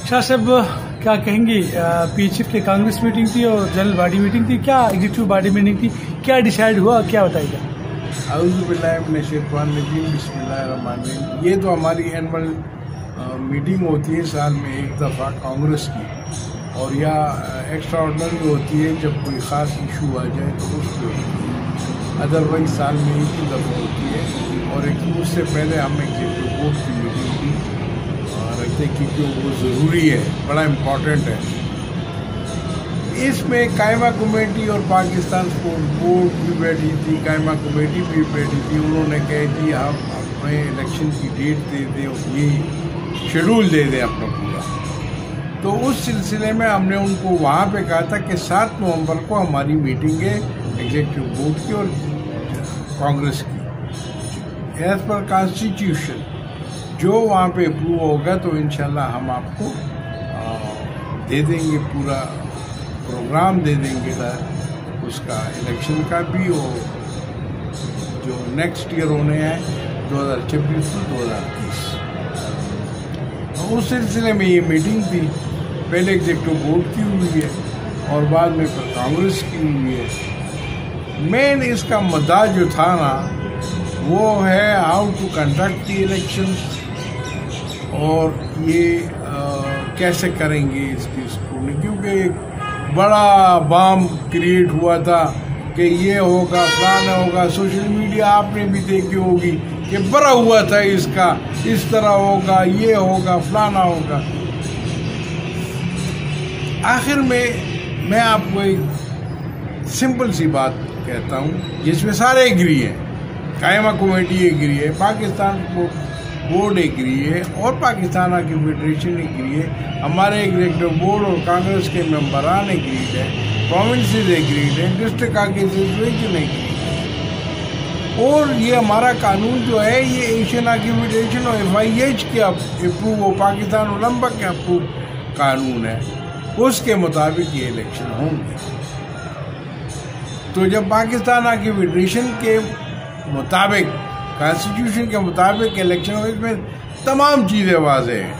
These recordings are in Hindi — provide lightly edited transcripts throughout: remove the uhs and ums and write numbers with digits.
शाह साहब क्या कहेंगे, पीएचएफ की कांग्रेस मीटिंग थी और जनरल बॉडी मीटिंग थी, क्या एग्जीक्यूटिव बॉडी मीटिंग थी, क्या डिसाइड हुआ, क्या बताइएगा? बिस्मिल्लाहिर्रहमानिर्रहीम। ये तो हमारी एनुअल मीटिंग होती है साल में एक दफ़ा कांग्रेस की, और या एक्स्ट्रा ऑर्डिनरी होती है जब कोई ख़ास इशू आ जाए तो उस पर होती है। अदरवाइज साल में एक ही दफ़ा होती है। और एक उससे पहले हम एग्जीक्यूटिव बोर्ड की मीटिंग भी रखते हैं क्योंकि वो ज़रूरी है, बड़ा इम्पोर्टेंट है। इसमें कायमा कमेटी और पाकिस्तान स्पोर्ट्स बोर्ड भी बैठी थी, कायमा कमेटी भी बैठी थी। उन्होंने कहा जी आप हमें इलेक्शन की डेट दे दें और ये शेड्यूल दे दें अपना पूरा। तो उस सिलसिले में हमने उनको वहाँ पे कहा था कि 7 नवंबर को हमारी मीटिंग है एग्जीक्यूटिव बोर्ड की और कांग्रेस की। एज पर कॉन्स्टिट्यूशन जो वहाँ पे अप्रूव होगा तो इंशाल्लाह हम आपको दे देंगे, पूरा प्रोग्राम दे देंगे उसका, इलेक्शन का भी और जो नेक्स्ट ईयर होने हैं 2026 से 2030। उस सिलसिले में ये मीटिंग थी, पहले एग्जीक्यूटिव बोर्ड की हुई है और बाद में फिर कांग्रेस की हुई है। मेन इसका मुद्दा जो था ना वो है how to conduct the elections, और ये कैसे करेंगे इसकी स्कूल, क्योंकि बड़ा बाम क्रिएट हुआ था कि ये होगा फलाना होगा। सोशल मीडिया आपने भी देखी होगी कि बड़ा हुआ था इसका, इस तरह होगा, ये होगा, फलाना होगा। आखिर में मैं आपको एक सिंपल सी बात कहता हूँ जिसमें सारे एग्री हैं, कायमा कमेटी एग्री है, पाकिस्तान बोर्ड एग्री है और पाकिस्तान की फेडरेशन एग्री है, हमारे एग्जीक्यूटिव बोर्ड और कांग्रेस के मेंबरान एग्रीड है, प्रोविंसेस एग्रीड है, डिस्ट्रिक्ट एसोसिएशन एग्रीड है। और ये हमारा कानून जो है ये एशियन हॉकी फेडरेशन और FIH के अप्रूव हो, पाकिस्तान ओलंपिक के अप्रूव कानून है, उसके मुताबिक ये इलेक्शन होंगे। तो जब पाकिस्तान हॉकी फेडरेशन के मुताबिक, कॉन्स्टिट्यूशन के मुताबिक इलेक्शन हो, इसमें तमाम चीज़ें वाज़ेह हैं।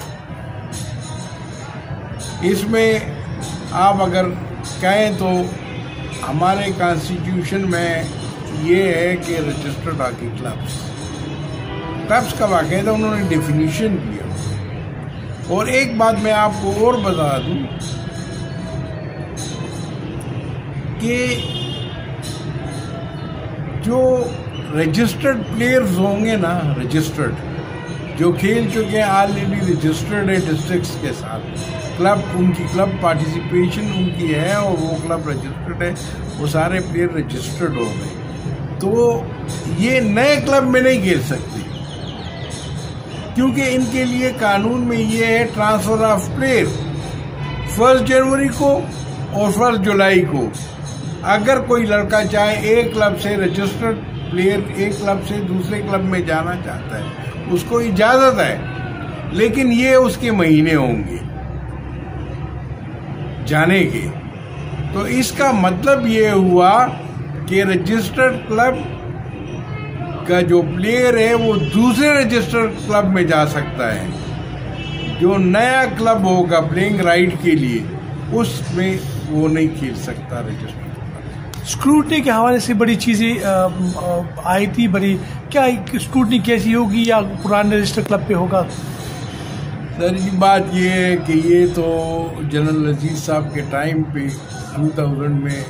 इसमें आप अगर कहें तो हमारे कॉन्स्टिट्यूशन में ये है कि रजिस्टर्ड हॉकी क्लब्स का बाकायदा उन्होंने डेफिनेशन दिया। और एक बात मैं आपको और बता दूं कि जो रजिस्टर्ड प्लेयर्स होंगे ना, रजिस्टर्ड जो खेल चुके हैं ऑलरेडी रजिस्टर्ड है डिस्ट्रिक्ट्स के साथ, क्लब उनकी क्लब पार्टिसिपेशन उनकी है और वो क्लब रजिस्टर्ड है, वो सारे प्लेयर रजिस्टर्ड हो गए। तो ये नए क्लब में नहीं खेल सकते क्योंकि इनके लिए कानून में ये है ट्रांसफर ऑफ प्लेयर 1 जनवरी को और 1 जुलाई को। अगर कोई लड़का चाहे एक क्लब से रजिस्टर्ड प्लेयर एक क्लब से दूसरे क्लब में जाना चाहता है उसको इजाजत है, लेकिन ये उसके महीने होंगे जाने के। तो इसका मतलब ये हुआ कि रजिस्टर्ड क्लब का जो प्लेयर है वो दूसरे रजिस्टर्ड क्लब में जा सकता है। जो नया क्लब होगा प्लेइंग राइट के लिए उसमें वो नहीं खेल सकता रजिस्टर्ड। स्क्रूटनी के हवाले से बड़ी चीजें आई थी, बड़ी क्या स्क्रूटनी कैसी होगी या पुराने रजिस्टर क्लब पे होगा? सर जी बात ये है कि ये तो जनरल अजीज साहब के टाइम पे 2000 में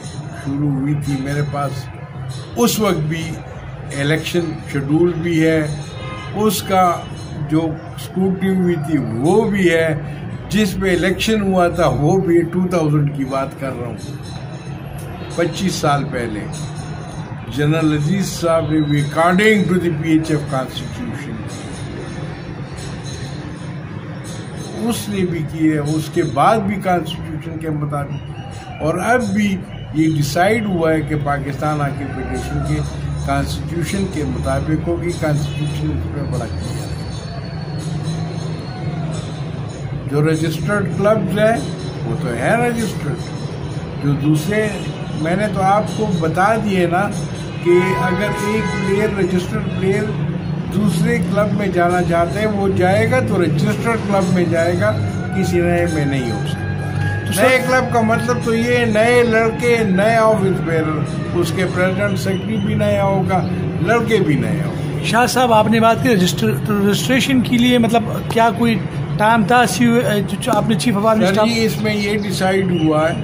शुरू हुई थी। मेरे पास उस वक्त भी इलेक्शन शेड्यूल भी है, उसका जो स्क्रूटनी हुई थी वो भी है, जिस पे इलेक्शन हुआ था वो भी 2000 की बात कर रहा हूँ, 25 साल पहले। जनरल अजीज साहब ने भी according to the PHF constitution उसने भी की है, उसके बाद भी कॉन्स्टिट्यूशन के मुताबिक, और अब भी ये डिसाइड हुआ है कि पाकिस्तान हॉकी फेडरेशन के कॉन्स्टिट्यूशन के मुताबिक होगी। कॉन्स्टिट्यूशन इसमें बड़ा क्लियर है। जो रजिस्टर्ड क्लब्स हैं वो तो है रजिस्टर्ड, जो दूसरे मैंने तो आपको बता दिए ना कि अगर एक प्लेयर रजिस्टर्ड प्लेयर दूसरे क्लब में जाना चाहते हैं वो जाएगा तो रजिस्टर्ड क्लब में जाएगा, किसी नए में नहीं हो सकता। नए क्लब का मतलब तो ये नए लड़के, नए ऑफिस बेरर, उसके प्रेसिडेंट सेक्रेटरी भी नया होगा, लड़के भी नए होंगे। शाह साहब, आपने बात की रजिस्ट्रेशन के लिए, मतलब क्या कोई टाइम था जो आपने चीफ ऑफ आर्मी स्टाफ? इसमें ये डिसाइड हुआ है,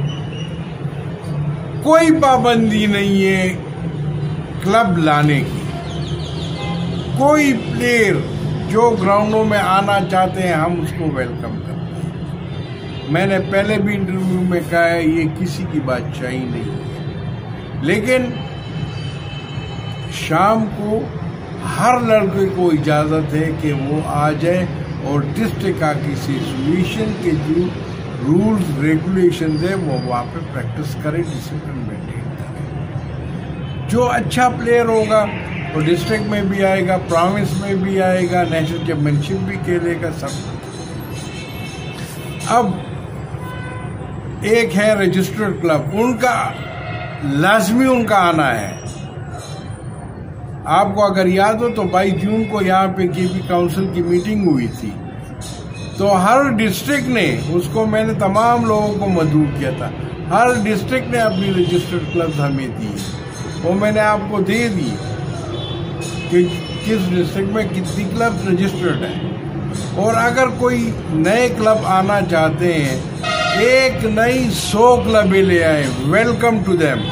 कोई पाबंदी नहीं है क्लब लाने की। कोई प्लेयर जो ग्राउंडों में आना चाहते हैं हम उसको वेलकम करते हैं। मैंने पहले भी इंटरव्यू में कहा है, ये किसी की बादशाही नहीं है, लेकिन शाम को हर लड़के को इजाज़त है कि वो आ जाए और डिस्ट्रिक्ट हॉकी एसोसिएशन के जो रूल्स रेगुलेशन है वो वहाँ पे प्रैक्टिस करे, डिसिप्लिन मेंटेन करे। जो अच्छा प्लेयर होगा वो डिस्ट्रिक्ट में भी आएगा, प्रोविंस में भी आएगा, नेशनल चैंपियनशिप भी खेलेगा, सब। अब एक है रजिस्टर्ड क्लब, उनका लाजमी उनका आना है। आपको अगर याद हो तो 22 जून को यहाँ पे केपी काउंसिल की मीटिंग हुई थी, तो हर डिस्ट्रिक्ट ने, उसको मैंने तमाम लोगों को मदऊ किया था, हर डिस्ट्रिक्ट ने अपनी रजिस्टर्ड क्लब हमें दी, वो मैंने आपको दे दी कि किस डिस्ट्रिक्ट में कितनी क्लब रजिस्टर्ड है। और अगर कोई नए क्लब आना चाहते हैं, एक नई 100 क्लबें ले आए, वेलकम टू देम,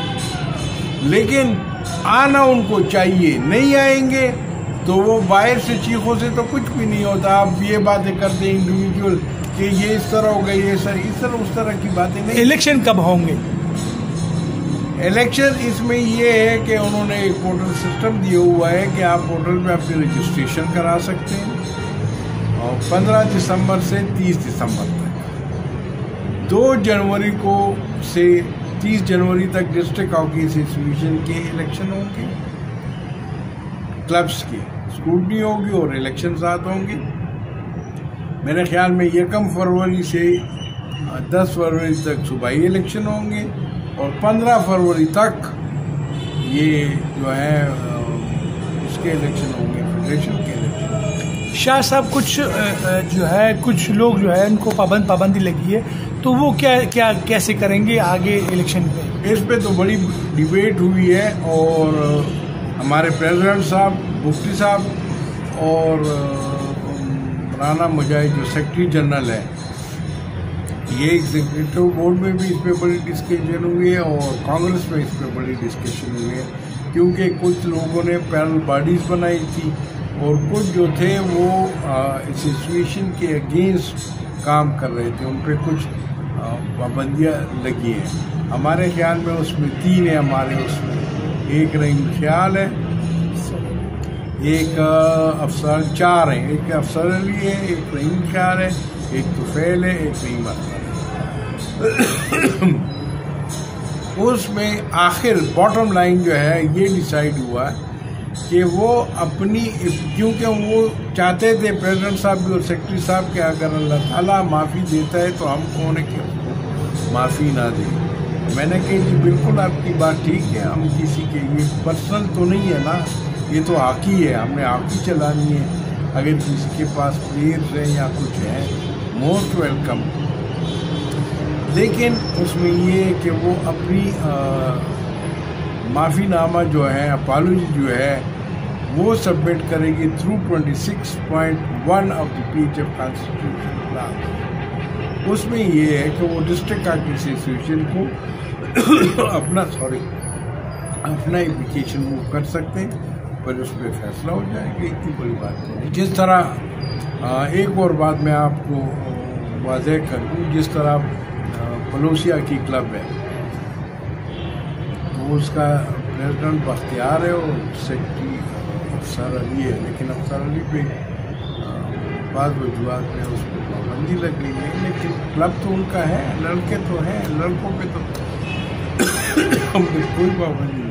लेकिन आना उनको चाहिए। नहीं आएंगे तो वो बाहर से चीखों से तो कुछ भी नहीं होता। आप ये बातें करते हैं इंडिविजुअल कि ये इस तरह हो गई, ये सर इस तरह उस तरह की बातें नहीं। इलेक्शन कब होंगे? इलेक्शन इसमें ये है कि उन्होंने एक पोर्टल सिस्टम दिया हुआ है कि आप पोर्टल में अपनी रजिस्ट्रेशन करा सकते हैं, और 15 दिसंबर से 30 दिसंबर तक, 2 जनवरी को से 30 जनवरी तक डिस्ट्रिक्ट हॉकी एसोसिएशन के इलेक्शन होंगे, क्लब्स की स्क्रूटनी होगी और इलेक्शन साथ होंगे। मेरे ख्याल में 1 फरवरी से 10 फरवरी तक सूबाई इलेक्शन होंगे और 15 फरवरी तक ये जो है उसके इलेक्शन होंगे, फेडरेशन के इलेक्शन। शाह साहब, कुछ जो है कुछ लोग जो है इनको पाबंदी लगी है, तो वो क्या कैसे करेंगे आगे इलेक्शन पे? इस पे तो बड़ी डिबेट हुई है और हमारे प्रेसिडेंट साहब, मुफ्ती साहब और राना मुजाहिद जो सेक्रेटरी जनरल है, ये एग्जीक्यूटिव बोर्ड में भी इस पर बड़ी डिस्कशन हुई है और कांग्रेस में इस पर बड़ी डिस्कशन हुई है, क्योंकि कुछ लोगों ने पैरल बॉडीज बनाई थी और कुछ जो थे वो एसोसिएशन के अगेंस्ट काम कर रहे थे, उन पर कुछ पाबंदियाँ लगी हैं। हमारे ख्याल में उसमें 3 है, हमारे उसमें एक रहीम ख्याल है, एक अफसर, 4 हैं, एक अफसर अली है, एक रहीम ख्याल है, एक तुफैल है, एक रहीम अख्तर है। उसमें आखिर बॉटम लाइन जो है ये डिसाइड हुआ कि वो अपनी, क्योंकि वो चाहते थे प्रेसिडेंट साहब भी और सेक्रेटरी साहब के, अगर अल्लाह ताला माफ़ी देता है तो हम कौन है कि माफ़ी ना दें। मैंने कही जी बिल्कुल आपकी बात ठीक है, हम किसी के ये पर्सनल तो नहीं है ना, ये तो हॉकी है, हमने हॉकी चलानी है। अगर किसी के पास प्लेयर्स हैं या कुछ है, मोस्ट वेलकम। लेकिन उसमें ये है कि वो अपनी माफ़ीनामा जो है, अपॉलॉजी जो है, वो सबमिट करेगी through 26.1 of the page of constitution class. उसमें ये है कि वो डिस्ट्रिक्ट हॉकी एसोसिएशन को अपना एप्लीकेशन वो कर सकते हैं, पर उस पर फैसला हो जाएगा, इतनी बड़ी बात नहीं। जिस तरह एक और बात मैं आपको वाज़ेह कर दूँ, जिस तरह पलोसिया की क्लब है तो उसका प्रेसिडेंट बख्तियार है और सेक्रेटरी अफसर अली है, लेकिन अफसर अली पे बाद वजूहत में उस पर पाबंदी लग गई है, लेकिन क्लब तो उनका है, लड़के तो हैं, लड़कों पे तो कोई पाबंदी नहीं।